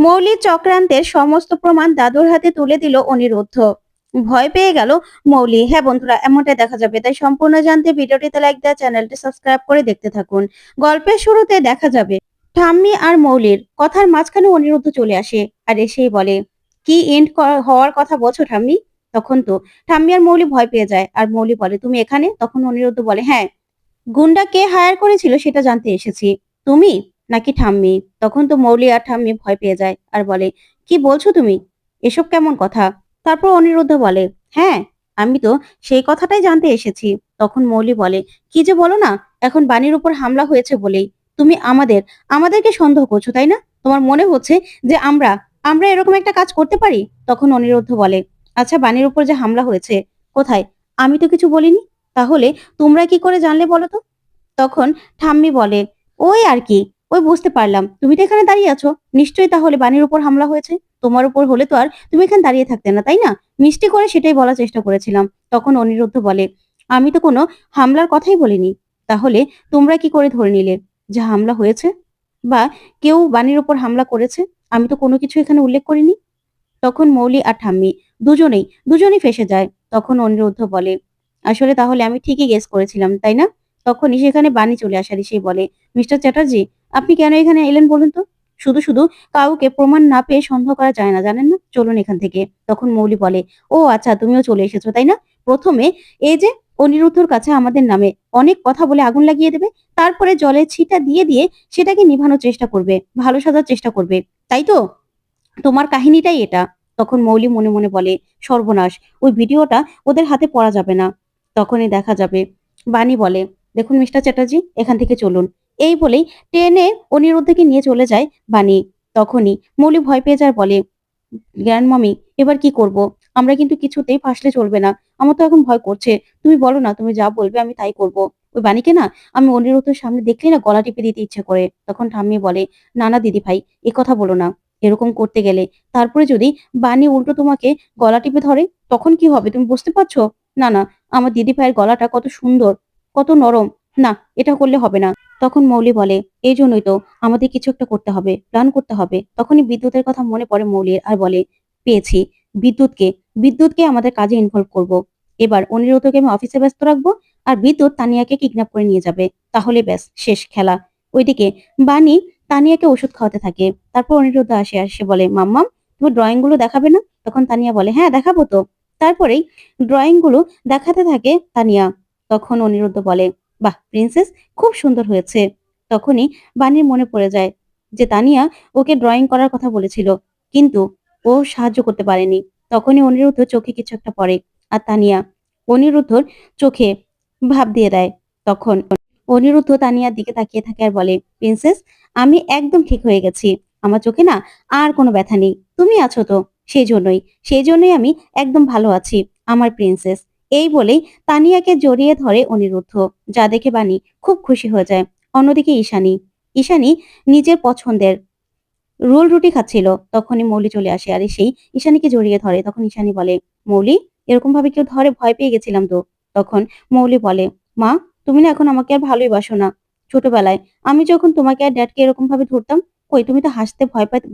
মৌলির চক্রান্তের সমস্ত প্রমাণ দাদুর হাতে তুলে দিল অনিরুদ্ধ। ভয় পেয়ে গেল মৌলি। হ্যাঁ বন্ধুরা, এমনটাই দেখা যাবে, তাই সম্পূর্ণ জানতে ভিডিওটিতে লাইক দেওয়া, চ্যানেলটি সাবস্ক্রাইব করে দেখতে থাকুন। গল্পের শুরুতে দেখা যাবে ঠাম্মি আর মৌলির কথার মাঝখানে অনিরুদ্ধ চলে আসে আর এসেই বলে, কি এন্ড হওয়ার কথা বলছো ঠাম্মি? তখন তো ঠাম্মি আর মৌলি ভয় পেয়ে যায় আর মৌলি বলে, তুমি এখানে? তখন অনিরুদ্ধ বলে, হ্যাঁ, গুন্ডা কে হায়ার করেছিল সেটা জানতে এসেছি। তুমি নাকি ঠাম্মি? তখন তো মৌলি আর ঠাম্মি ভয় পেয়ে যায় আর বলে, কি বলছো তুমি? এসব কেমন কথা? তারপর অনিরুদ্ধ বলে, হ্যাঁ, আমি তো সেই কথাটাই জানতে এসেছি। তখন মৌলি বলে, কি যে বলো না, এখন বাণীর উপর হামলা হয়েছে বলেই তুমি আমাদেরকে সন্দেহ করছো, তাই না? তোমার মনে হচ্ছে যে আমরা আমরা এরকম একটা কাজ করতে পারি? তখন অনিরুদ্ধ বলে, আচ্ছা, বাণীর উপর যে হামলা হয়েছে, কোথায়? আমি তো কিছু বলিনি। তাহলে তোমরা কি করে জানলে বলো তো? তখন ঠাম্মি বলে, ওই আর কি, ওই বুঝতে পারলাম তুমি তো এখানে দাঁড়িয়ে আছো, নিশ্চয়ই তাহলে বাণীর উপর হামলা হয়েছে। তোমার উপর হলে তো আর তুমি এখানে দাঁড়িয়ে থাকতে না, তাই না? মিষ্টি করে সেটাই বলার চেষ্টা করেছিলাম। তখন অনিরুদ্ধ বলে, আমি তো কোনো হামলার কথাই বলিনি। তাহলে তোমরা কি করে ধরে নিলে যে হামলা হয়েছে বা কেউ বাণীর উপর হামলা করেছে? আমি তো কোনো কিছু এখানে উল্লেখ করিনি। তখন মৌলি আর ঠাম্মি দুজনেই ফেঁসে যায়। তখন অনিরুদ্ধ বলে, আসলে তাহলে আমি ঠিকই গেস করেছিলাম, তাই না? তখনই সেখানে বাণী চলে আসার এসেই বলে, মিস্টার চ্যাটার্জি, আপনি কেন এখানে এলেন বলুন তো? শুধু শুধু কাউকে প্রমাণ না পেয়ে সন্দেহ করা যায় না, জানেন না? চলুন এখান থেকে। তখন মৌলি বলে, ও আচ্ছা, তুমিও চলে এসেছো, তাই না? প্রথমে এই যে অনিরুদ্ধর কাছে আমাদের নামে অনেক কথা বলে আগুন লাগিয়ে দেবে, তারপরে জলের ছিটা দিয়ে দিয়ে সেটাকে নিভানোর চেষ্টা করবে, ভালো সাজার চেষ্টা করবে, তাই তো? তোমার কাহিনীটাই এটা। তখন মৌলি মনে মনে বলে, সর্বনাশ, ওই ভিডিওটা ওদের হাতে পড়া যাবে না। তখনই দেখা যাবে বাণী বলে, দেখুন মিস্টার চ্যাটার্জি, এখান থেকে চলুন। এই বলেই টেনে অনিরুদ্ধকে নিয়ে চলে যায় বাণী। তখনই মৌলি ভয় পেয়ে যায়, বলে, গ্র্যান্ডমামি, এবার কি করব? আমরা কিন্তু কিছুতেই ফাঁসলে চলবে না। আমার তো এখন ভয় করছে। তুমি বলো না, তুমি যা বলবে আমি তাই করব। ওই বাণীকে না আমি অনিরুদ্ধের সামনে দেখলেই না গলা টিপে দিতে ইচ্ছে করে। তখন ঠাম্মি বলে, না না দিদি ভাই, এ কথা বলো না। এরকম করতে গেলে তারপরে যদি বাণী উল্টো তোমাকে গলা টিপে ধরে, তখন কি হবে তুমি বুঝতে পারছো? না না, আমার দিদি ভাইয়ের গলাটা কত সুন্দর, কত নরম। না, এটা করলে হবে না। তখন মৌলি বলে, এই জন্যই তো আমাদের কিছু একটা করতে হবে, প্ল্যান করতে হবে। তখনই বিদ্যুতের কথা মনে পড়ে মৌলির আর বলে, পেয়েছি, বিদ্যুৎকে বিদ্যুৎকে আমাদের কাজে ইনভলভ করব। এবার অনিরুদ্ধকে আমি অফিসে ব্যস্ত রাখবো আর বিদ্যুৎ তানিয়াকে কিডন্যাপ করে নিয়ে যাবে। তাহলে ব্যাস শেষ খেলা। ওইদিকে বাণী তানিয়াকে ওষুধ খাওয়াতে থাকে। তারপর অনিরুদ্ধ আসে বলে, মাম্মাম, তুমি ড্রয়িং গুলো দেখাবে না? তখন তানিয়া বলে, হ্যাঁ দেখাবো তো। তারপরেই ড্রয়িং গুলো দেখাতে থাকে তানিয়া। তখন অনিরুদ্ধ বলে, বাহ প্রিন্সেস, খুব সুন্দর হয়েছে। তখনই বাণীর মনে পড়ে যায় যে তানিয়া ওকে ড্রয়িং করার কথা বলেছিল, কিন্তু ও সাহায্য করতে পারেনি। তখনই অনিরুদ্ধ চোখে কিছু একটা পড়ে আর তানিয়া অনিরুদ্ধর চোখে ভাব দিয়ে দেয়। তখন অনিরুদ্ধ তানিয়ার দিকে তাকিয়ে থাকে আর বলে, প্রিন্সেস, আমি একদম ঠিক হয়ে গেছি। আমার চোখে না আর কোনো ব্যথা নেই, তুমি আছো তো। সেই জন্যই আমি একদম ভালো আছি, আমার প্রিন্সেস। এই বলেই তানিয়াকে জড়িয়ে ধরে অনিরুদ্ধ, যা দেখে বাণী খুব খুশি হয়ে যায়। অন্যদিকে ঈশানী ঈশানী নিজের পছন্দের রোল রুটি খাচ্ছিল। তখনই মৌলি চলে আসে আর এসেই ঈশানীকে জড়িয়ে ধরে। তখন ঈশানী বলে, মৌলি, এরকম ভাবে কেউ ধরে ভয় পেয়ে গেছিলাম তো। তখন মৌলি বলে, মা, তুমি না এখন আমাকে আর ভালোই বাসো না। ছোটবেলায় আমি যখন তোমাকে আর ড্যাডকে এরকম ভাবে ধরতাম, কই তুমি তো হাসতে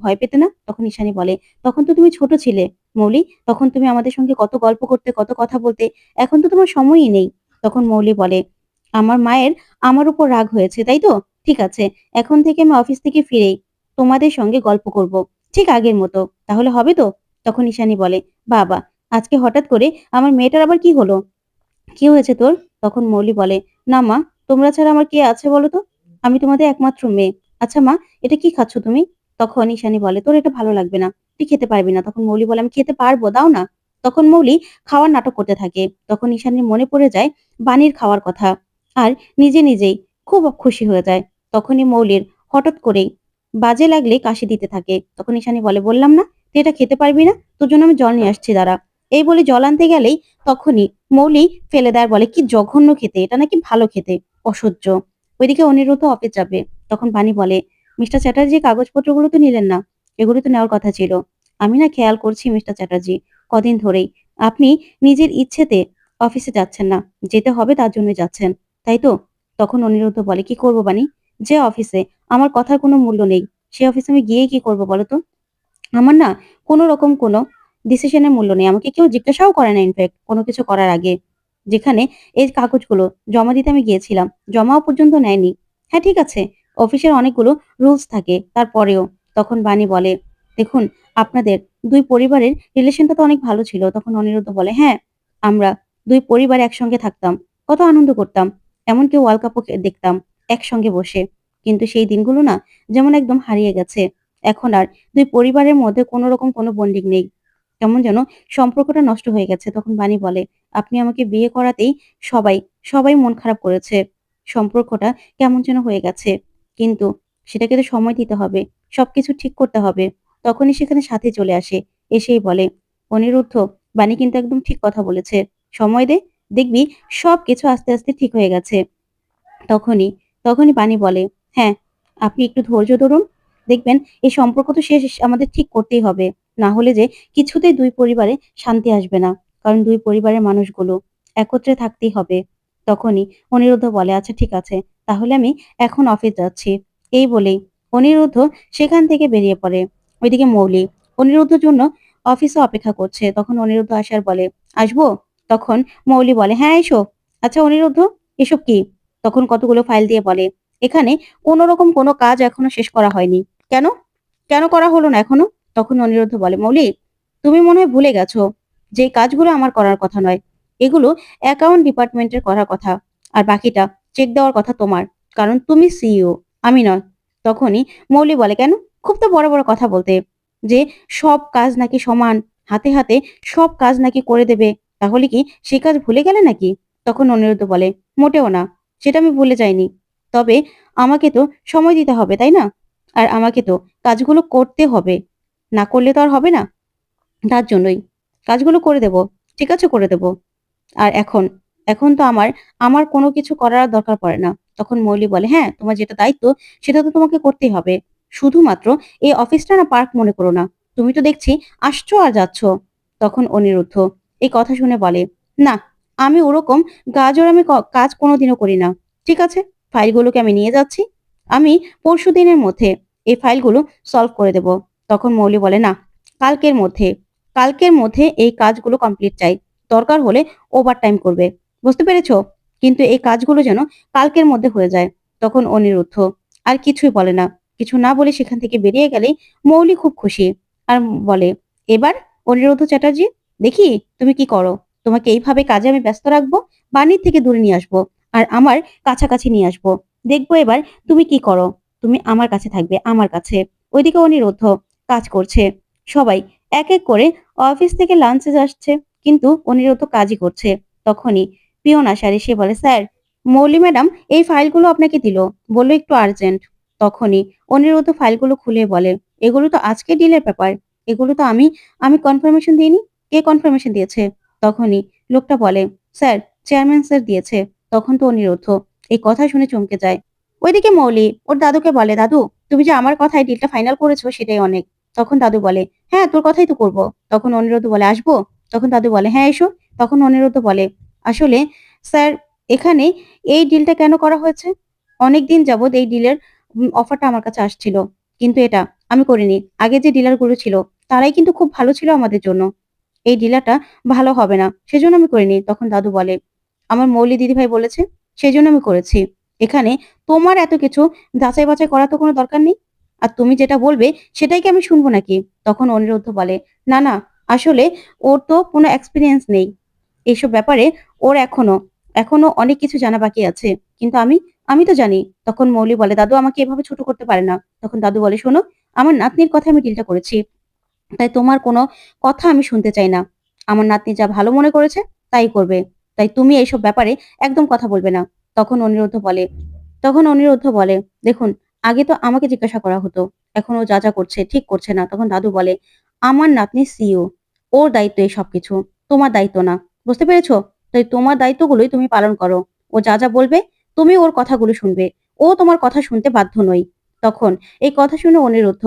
ভয় পেতে না? তখন ঈশানী বলে, তখন তো তুমি ছোট ছিলে মৌলি, তখন তুমি আমাদের সঙ্গে কত গল্প করতে, কত কথা বলতে। এখন তো তোমার সময়ই নেই। তখন মৌলি বলে, আমার মায়ের আমার উপর রাগ হয়েছে, তাই তো? ঠিক আছে, এখন থেকে আমি অফিস থেকে ফিরেই তোমাদের সঙ্গে গল্প করব, ঠিক আগের মতো। তাহলে হবে তো? তখন ঈশানী বলে, বাবা, আজকে হঠাৎ করে আমার মেয়েটার আবার কি হলো? কি হয়েছে তোর? তখন মৌলি বলে, না মা, তোমরা ছাড়া আমার কে আছে বলো তো? আমি তোমাদের একমাত্র মেয়ে। আচ্ছা মা, এটা কি খাচ্ছ তুমি? তখন ঈশানী বলে, তোর এটা ভালো লাগবে না, তুই খেতে পারবি না। তখন মৌলি বলে, আমি খেতে পারবো, দাও না। তখন মৌলি খাওয়ার নাটক করতে থাকে। তখন ঈশানীর মনে পড়ে যায় বাণীর খাওয়ার কথা আর নিজেই খুব খুশি হয়ে যায়। তখনই মৌলির হঠাৎ করেই বাজে লাগলে কাশি দিতে থাকে। তখন ঈশানী বলে, বললাম না তুই এটা খেতে পারবি না, তোর জন্য আমি জল নিয়ে আসছি, দাঁড়া। এই বলে জল আনতে গেলেই তখনই মৌলি ফেলে দেয় আর বলে, কি জঘন্য খেতে, এটা নাকি ভালো খেতে, অসহ্য। ওইদিকে অনিরুদ্ধ অফিস যাবে। তখন বাণী বলে, মিস্টার চ্যাটার্জি, কাগজপত্রগুলো তো নিলেন না? এগুলো তো নেওয়ার কথা ছিল। আমি না খেয়াল করছি মিস্টার চ্যাটার্জি, কদিন ধরেই আপনি নিজের ইচ্ছেতে অফিসে যাচ্ছেন না, যেতে হবে তার জন্য যাচ্ছেন, তাই তো? তখন অনিরুদ্ধ বলে, কি করবো বাণী, যে অফিসে আমার কথার কোনো মূল্য নেই, সে অফিসে আমি গিয়ে কি করবো বলো তো? আমার না কোনো রকম কোনো ডিসিশনের মূল্য নেই। আমাকে কেউ জিজ্ঞাসাও করে না ইনফেক্ট কোনো কিছু করার আগে। যেখানে এই কাগজগুলো জমা দিতে আমি গিয়েছিলাম, জমাও পর্যন্ত নেয়নি। হ্যাঁ, ঠিক আছে, অফিসের অনেকগুলো রুলস থাকে, তারপরেও। তখন বানি বলে, "দেখুন, আপনাদের ২ পরিবারের রিলেশনটা তো অনেক ভালো ছিল।" তখন অনিরুদ্ধ বলে, "হ্যাঁ, আমরা ২ পরিবার একসঙ্গে থাকতাম। কত আনন্দ করতাম। এমনকি ওয়ার্ল্ড কাপও দেখতাম একসঙ্গে বসে। কিন্তু সেই দিনগুলো না যেমন একদম হারিয়ে গেছে। এখন আর ২ পরিবারের মধ্যে কোন রকম কোন বন্ডিং নেই। কেমন যেন সম্পর্কটা নষ্ট হয়ে গেছে।" তখন বানি বলে, "আপনি আমাকে বিয়ে করাতেই সবাই, সবাই মন খারাপ করেছে। সম্পর্কটা কেমন যেন হয়ে গেছে। কিন্তু সেটাকে তো সময় দিতে হবে। সবকিছু ঠিক করতে হবে।" তখনই সেখানে সাথী চলে আসে। এসেই বলে, "অনিরুদ্ধ, বানি কিন্তু একদম ঠিক কথা বলেছে। সময় দে, দেখবি সবকিছু আস্তে, আস্তে ঠিক হয়ে গেছে।" তখনই, তখনই বানি বলে, "হ্যাঁ, আপনি একটু ধৈর্য ধরুন। দেখবেন এই সম্পর্ক তো শেষ আমাদের ঠিক করতেই হবে। না হলে যে কিছুতেই ২ পরিবারে শান্তি আসবে না। কারণ ২ পরিবারের মানুষগুলো একত্রে থাকতেই হবে।" তখনই অনিরুদ্ধ বলে, "আচ্ছা ঠিক আছে। তাহলে আমি এখন অফিস যাচ্ছি।" এই বলেই অনিরুদ্ধ সেখান থেকে বেরিয়ে পড়ে। ওইদিকে মৌলি অনিরুদ্ধর জন্য অফিসে অপেক্ষা করছে। তখন অনিরুদ্ধ আসার বলে, "আসবো?" তখন মৌলি বলে, "হ্যাঁ, এসো।" "আচ্ছা অনিরুদ্ধ, এসব কি?" তখন কতগুলো ফাইল দিয়ে বলে, "এখানে কোন রকম কোন কাজ এখনো শেষ করা হয়নি।" "কেন? কেন করা হলো না এখনো?" তখন অনিরুদ্ধ বলে, "মৌলি, তুমি মনে হয় ভুলে গেছো যে এই কাজগুলো আমার করার কথা নয়। এগুলো অ্যাকাউন্ট ডিপার্টমেন্টের করার কথা। আর বাকিটা চেক দেওয়ার কথা তোমার। কারণ তুমি সিইও, আমি নয়।" তখনই মৌলি বলে, "কেন? খুব তো বড়, বড় কথা বলতে যে সব কাজ নাকি সমান, হাতে, হাতে সব কাজ নাকি করে দেবে। তাহলে কি সে কাজ ভুলে গেলে নাকি?" তখন অনিরুদ্ধ বলে, "মোটেও না। সেটা আমি ভুলে যাইনি। তবে আমাকে তো সময় দিতে হবে, তাই না? আর আমাকে তো কাজগুলো করতে হবে। না করলে তো আর হবে না। তার জন্যই। কাজগুলো করে দেব। ঠিক আছে, করে দেব। আর এখন, এখন তো আমার কোনো কিছু করার আর দরকার পড়ে না।" তখন মৌলি বলে, "হ্যাঁ, তোমার যেটা দায়িত্ব সেটা তো তোমাকে করতেই হবে। শুধুমাত্র এই অফিসটা না পার্ক মনে করো না। তুমি তো দেখছি আসছো আর যাচ্ছ।" তখন অনিরুদ্ধ এই কথা শুনে বলে, "না, আমি ওরকম গাজর কাজ কোনোদিনও করি না। ঠিক আছে, ফাইলগুলোকে আমি নিয়ে যাচ্ছি। আমি পরশুদিনের মধ্যে এই ফাইলগুলো সলভ করে দেব।" তখন মৌলি বলে, "না, কালকের মধ্যে, কালকের মধ্যে এই কাজগুলো কমপ্লিট চাই। দরকার হলে ওভারটাইম করবে। বুঝতে পেরেছ? কিন্তু এই কাজগুলো যেন কালকের মধ্যে হয়ে যায়।" তখন অনিরুদ্ধ আর কিছুই বলে না। কিছু না বলে সেখান থেকে বেরিয়ে গেলেই মৌলি খুব খুশি। আর বলে, "এবার অনিরুদ্ধ চ্যাটার্জি, দেখি তুমি কি করো। তোমাকে এইভাবে কাজে আমি ব্যস্ত রাখবো, বাণীর থেকে দূরে নিয়ে আসবো। আর আমার কাছাকাছি নিয়ে আসবো। দেখবো এবার তুমি কি করো। তুমি আমার কাছে থাকবে, আমার কাছে।" ওইদিকে অনিরুদ্ধ কাজ করছে। সবাই এক, এক করে অফিস থেকে লাঞ্চে আসছে। কিন্তু অনিরুদ্ধ কাজই করছে। তখনই পিয়ন আসে আর এসে বলে, "স্যার, মৌলি ম্যাডাম এই ফাইলগুলো আপনাকে দিল। বলল একটু আর্জেন্ট।" তখনই অনিরুদ্ধ ফাইলগুলো খুলে বলে, "এগুলো তো আজকে ডিলের ব্যাপার। এগুলো তো আমি কনফার্মেশন দিইনি। কে কনফার্মেশন দিয়েছে?" তখনই লোকটা বলে, "স্যার, চেয়ারম্যান স্যার দিয়েছে।" তখন তো অনিরুদ্ধ এই কথা শুনে চমকে যায়। ওইদিকে মৌলি ওর দাদুকে বলে, "দাদু, তুমি যে আমার কথায় ডিলটা ফাইনাল করেছো সেটাই অনেক।" তখন দাদু বলে, "হ্যাঁ, তোর কথাই তো করব।" তখন অনিরুদ্ধ বলে, "আসবো?" তখন দাদু বলে, "হ্যাঁ, এসো।" তখন অনিরুদ্ধ বলে, "আসলে স্যার, এখানে এই ডিলটা কেন করা হয়েছে? অনেকদিন যাবৎ এই ডিলের অফারটা আমার কাছে আসছিল। কিন্তু এটা আমি করিনি। আগে যে ডিলারগুলো ছিল তারাই কিন্তু খুব ভালো ছিল আমাদের জন্য। এই ডিলারটা ভালো হবে না। সেজন্য আমি করিনি।" তখন দাদু বলে, "আমার মৌলি দিদিভাই বলেছে, সেজন্য আমি করেছি। এখানে তোমার এত কিছু যাচাই বাছাই করার তো কোনো দরকার নেই। আর তুমি যেটা বলবে সেটাই কি আমি শুনবো নাকি?" তখন অনিরুদ্ধ বলে, "না, না, আসলে ওর তো কোনো এক্সপেরিয়েন্স নেই। এইসব ব্যাপারে ওর এখনো অনেক কিছু জানা বাকি আছে। কিন্তু আমি তো জানি।" তখন মৌলি বলে, "দাদু আমাকে এভাবে ছোট করতে পারে না।" তখন দাদু বলে, "শোনো, আমার নাতনির কথায় আমি ডিলটা করেছি। তাই তোমার কোনো কথা আমি শুনতে চাই না। আমার নাতনি যা ভালো মনে করেছে তাই করবে। তাই তুমি এইসব ব্যাপারে একদম কথা বলবে না।" তখন অনিরুদ্ধ বলে তখন অনিরুদ্ধ বলে, "দেখুন, আগে তো আমাকে জিজ্ঞাসা করা হতো। এখন ও যা করছে ঠিক করছে না।" তখন দাদু বলে, "আমার নাতনি সিইও। ওর দায়িত্ব এই সবকিছু। তোমার দায়িত্ব না। বুঝতে পেরেছ? তাই তোমার দায়িত্বগুলোই তুমি পালন করো। ও যা বলবে তুমি ওর কথাগুলো শুনবে। ও তোমার কথা শুনতে বাধ্য নই।" তখন এই কথা শুনে অনিরুদ্ধ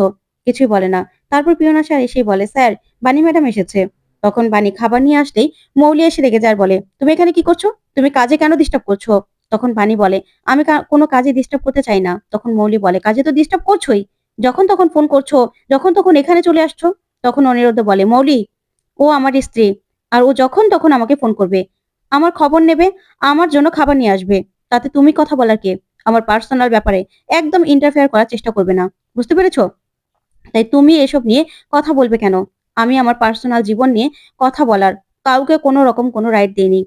কিছুই বলে না। তারপর পিয়ন স্যার এসেই বলে, "স্যার, বানি ম্যাডাম এসেছে।" তখন বানি খাবার নিয়ে আসলেই মৌলি এসে রেগে যায় আর বলে, "তুমি এখানে কি করছো? তুমি কাজে কেন ডিস্টার্ব করছো?" তখন বানি বলে, "আমি কোনো কাজে ডিস্টার্ব করতে চাই না।" তখন মৌলি বলে, "কাজে তো ডিস্টার্ব করছোই। যখন তখন ফোন করছো, যখন তখন এখানে চলে আসছো। তখন অনিরুদ্ধ বলে, মৌলি, ও আমার স্ত্রী। আর ও যখন তখন আমাকে ফোন করবে। আমার খবর নেবে, আমার জন্য খাবার নিয়ে আসবে। তাতে তুমি কথা বলার কে? আমার পার্সোনাল ব্যাপারে একদম ইন্টারফেয়ার করার চেষ্টা করবে না। বুঝতে পেরেছো? তাই তুমি এসব নিয়ে কথা বলবে কেন? আমি আমার পার্সোনাল জীবন নিয়ে কথা বলার কাউকে কোনো রকম কোনো রাইট দেইনি।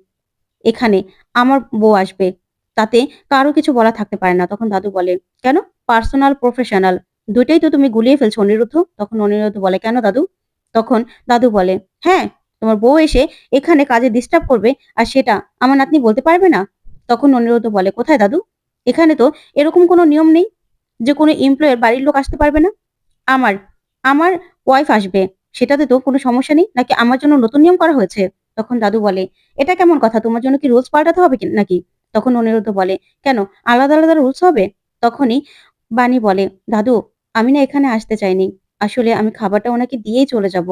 এখানে আমার বউ আসবে। তাতে কারো কিছু বলা থাকতে পারে না। তখন দাদু বলে, কেন? পার্সোনাল, প্রফেশনাল দুইটাই তো তুমি গুলিয়ে ফেলছো অনিরুদ্ধ। তখন অনিরুদ্ধ বলে, কেন দাদু? তখন দাদু বলে, হ্যাঁ, তোমার বউ এসে এখানে কাজে ডিস্টার্ব করবে আর সেটা আমার নাতনি বলতে পারবে না? তখন অনিরুদ্ধ বলে, কোথায় দাদু? এখানে তো এরকম কোনো নিয়ম নেই যে কোনো এমপ্লয়ের বাড়ির লোক আসতে পারবে না। আমার আমার ওয়াইফ আসবে। সেটাতে তো কোনো সমস্যা নেই। নাকি আমার জন্য নতুন নিয়ম করা হয়েছে? তখন দাদু বলে, এটা কেমন কথা? তোমার জন্য কি রুলস পাল্টাতে হবে নাকি? তখন অনিরুদ্ধ বলে, কেন? আলাদা আলাদা রুলস হবে? তখনই বাণী বলে, দাদু, আমি না এখানে আসতে চাইনি। আসলে আমি খাবারটা ওনাকে দিয়েই চলে যাব।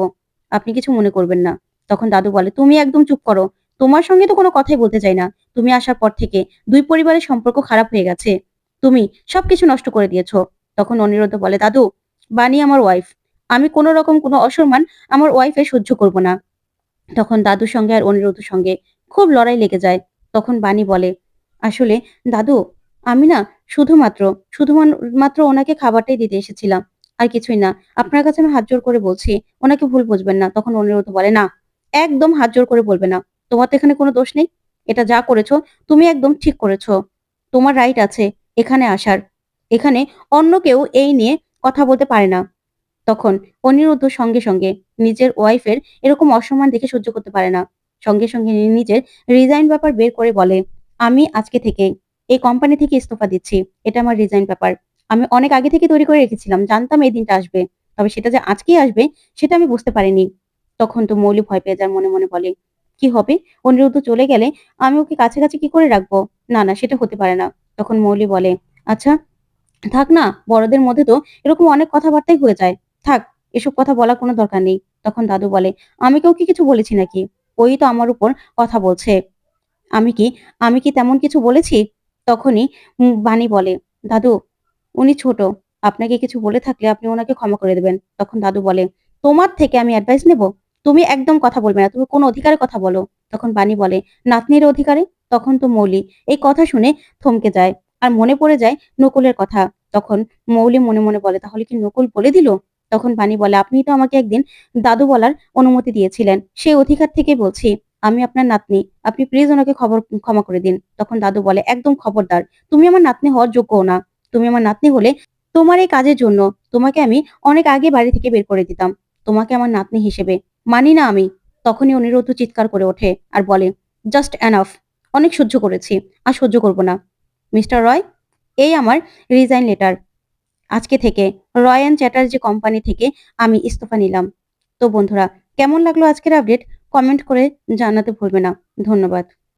আপনি কিছু মনে করবেন না। তখন দাদু বলে, তুমি একদম চুপ করো। তোমার সঙ্গে তো কোনো কথাই বলতে চাই না। তুমি আসার পর থেকে দুই পরিবারের সম্পর্ক খারাপ হয়ে গেছে। তুমি সবকিছু নষ্ট করে দিয়েছো। তখন অনিরুদ্ধ বলে, দাদু, বানি আমার ওয়াইফ। আমি কোনো রকম কোনো অসম্মান আমার ওয়াইফের সহ্য করব না। তখন দাদুর সঙ্গে আর অনিরুদ্ধর সঙ্গে খুব লড়াই লেগে যায়। তখন বানি বলে, আসলে দাদু, আমি না শুধুমাত্র শুধুমাত্র ওনাকে খাবারটাই দিতে এসেছিলাম। আর কিছুই না। আপনার কাছে আমি হাত জোড় করে বলছি, ওনাকে ভুল বুঝবেন না। তখন অনিরুদ্ধ বলে, না, একদম হাত জোড় করে বলবে না। তোমার তো এখানে কোনো দোষ নেই। এটা যা করেছো তুমি একদম ঠিক করেছো। তোমার রাইট আছে এখানে আসার। এখানে অন্য কেউ এই নিয়ে কথা বলতে পারে না। তখন অনিরুদ্ধ সঙ্গে সঙ্গে নিজের ওয়াইফের এরকম অসম্মান দেখে সহ্য করতে পারে না। সঙ্গে সঙ্গে নিজের রিজাইন পেপার বের করে বলে, আমি আজকে থেকে এই কোম্পানি থেকে ইস্তফা দিচ্ছি। এটা আমার রিজাইন পেপার। আমি অনেক আগে থেকে তৈরি করে রেখেছিলাম। জানতাম এই দিনটা আসবে। তবে সেটা যে আজকেই আসবে সেটা আমি বুঝতে পারিনি। তখন তো মৌলি ভয় পেয়ে যায়, মনে মনে বলে, কি হবে? অনিরুদ্ধ চলে গেলে আমি ওকে কাছাকাছি কি করে রাখবো? না না, সেটা হতে পারে না। তখন মৌলি বলে, আচ্ছা, থাক না, বড়দের মধ্যে তো এরকম অনেক কথাবার্তাই হয়ে যায়। থাক, এসব কথা বলার কোনো দরকার নেই। তখন দাদু বলে, আমি কি ওকে কিছু বলেছি নাকি? ওই তো আমার উপর কথা বলছে। আমি কি আমি কি তেমন কিছু বলেছি? তখনই বাণী বলে, দাদু, উনি ছোট। আপনাকে কিছু বলে থাকলে আপনি ওনাকে ক্ষমা করে দেবেন। তখন দাদু বলে, তোমার থেকে আমি অ্যাডভাইস নেব? তুমি একদম কথা বলবে না। তুমি কোন অধিকারে কথা বলো? তখন বাণী বলে, নাতনির অধিকারে। তখন তো মৌলি এই কথা শুনে থমকে যায়। আর মনে পড়ে যায় নকুলের কথা। তখন মৌলি মনে মনে বলে, তাহলে কি নকুল বলে দিল? তখন বাণী বলে, আপনি তো আমাকে একদিন দাদু বলার অনুমতি দিয়েছিলেন। সেই অধিকার থেকে বলছি, আমি আপনার নাতনি। আপনি প্লিজ ওনাকে ক্ষমা করে দিন। তখন দাদু বলে, একদম খবরদার। তুমি আমার নাতনি হওয়ার যোগ্যও না। তুমি আমার নাতনি হলে তোমার এই কাজের জন্য তোমাকে আমি অনেক আগে বাড়ি থেকে বের করে দিতাম। তোমাকে আমার নাতনি হিসেবে মানি না আমি। তখনই অনিরুদ্ধ চিৎকার করে ওঠে আর বলে, জাস্ট এনাফ। অনেক সহ্য করেছি, আর সহ্য করব না। মিস্টার রয়, এই আমার রিজাইন লেটার। আজকে থেকে রয় অ্যান্ড চ্যাটার্জি কোম্পানি থেকে আমি ইস্তফা নিলাম। তো বন্ধুরা, কেমন লাগলো আজকের আপডেট? কমেন্ট করে জানাতে ভুলবে না। ধন্যবাদ।